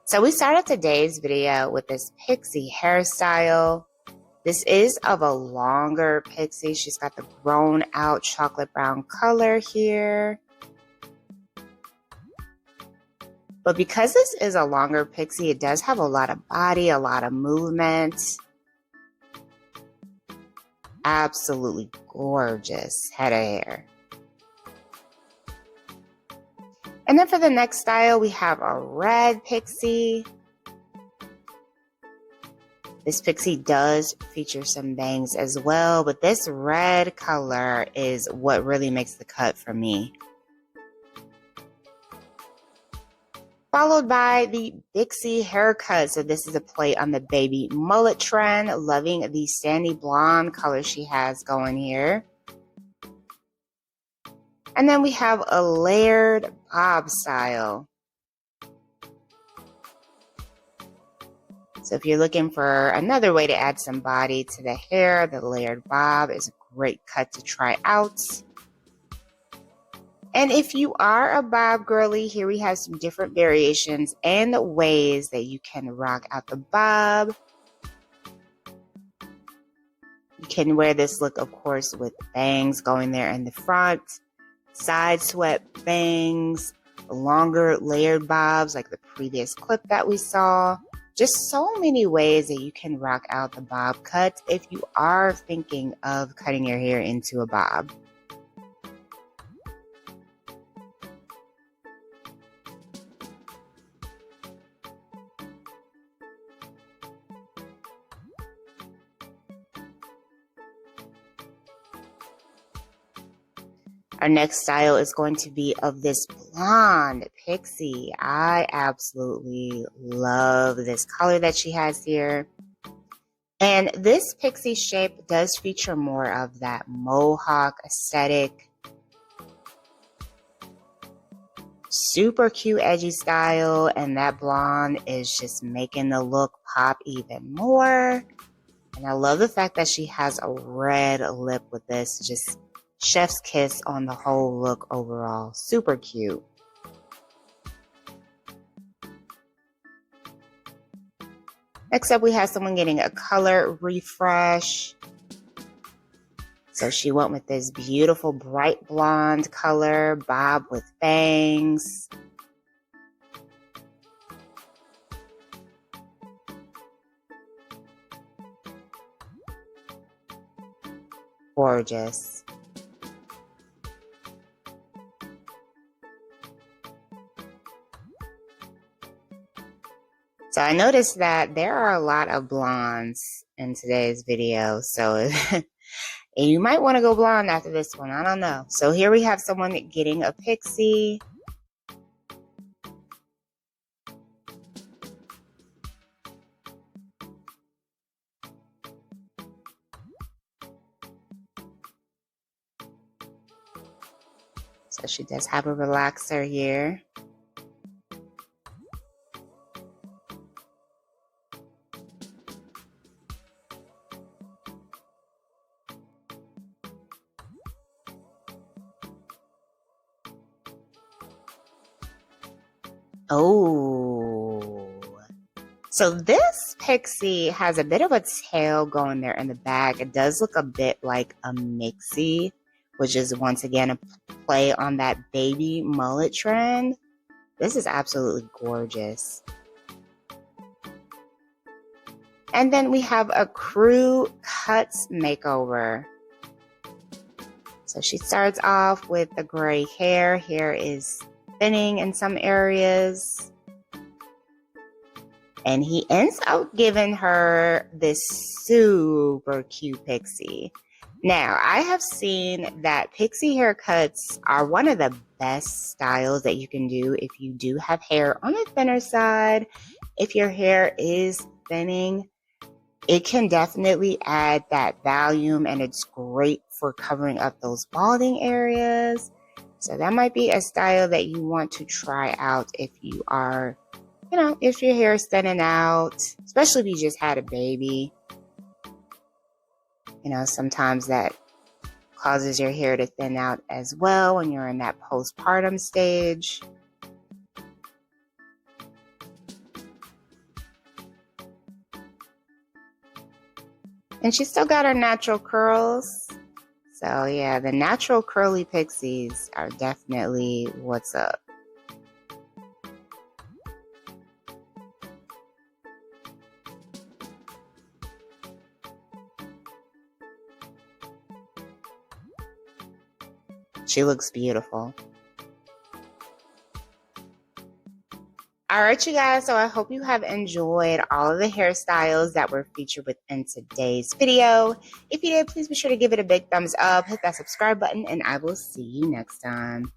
So we started today's video with this Pixie hairstyle. This is of a longer Pixie. She's got the grown out chocolate brown color here. But because this is a longer Pixie, it does have a lot of body, a lot of movement. Absolutely gorgeous head of hair. And then for the next style, we have a red Pixie. This Pixie does feature some bangs as well, but this red color is what really makes the cut for me. Followed by the Bixie haircut. So this is a play on the baby mullet trend. Loving the sandy blonde color she has going here. And then we have a layered bob style. So if you're looking for another way to add some body to the hair, the layered bob is a great cut to try out. And if you are a bob girly, here we have some different variations and ways that you can rock out the bob. You can wear this look, of course, with bangs going there in the front, side swept bangs, longer layered bobs like the previous clip that we saw. Just so many ways that you can rock out the bob cut if you are thinking of cutting your hair into a bob. Our next style is going to be of this blonde Pixie. I absolutely love this color that she has here. And this Pixie shape does feature more of that mohawk aesthetic. Super cute, edgy style, and that blonde is just making the look pop even more. And I love the fact that she has a red lip with this, just chef's kiss on the whole look overall. Super cute. Next up, we have someone getting a color refresh. So she went with this beautiful bright blonde color, bob with bangs. Gorgeous. So I noticed that there are a lot of blondes in today's video. So you might want to go blonde after this one. I don't know. So here we have someone getting a Pixie. So she does have a relaxer here. Oh, so this Pixie has a bit of a tail going there in the back. It does look a bit like a mixie, which is once again a play on that baby mullet trend. This is absolutely gorgeous. And then we have a crew cuts makeover. So she starts off with the gray hair. Hair is thinning in some areas. And he ends up giving her this super cute Pixie. Now, I have seen that Pixie haircuts are one of the best styles that you can do if you do have hair on the thinner side. If your hair is thinning, it can definitely add that volume, and it's great for covering up those balding areas. So that might be a style that you want to try out if you are, if your hair is thinning out, especially if you just had a baby. Sometimes that causes your hair to thin out as well when you're in that postpartum stage. And she still got her natural curls. So yeah, the natural curly pixies are definitely what's up. She looks beautiful. All right, you guys, so I hope you have enjoyed all of the hairstyles that were featured within today's video. If you did, please be sure to give it a big thumbs up, hit that subscribe button, and I will see you next time.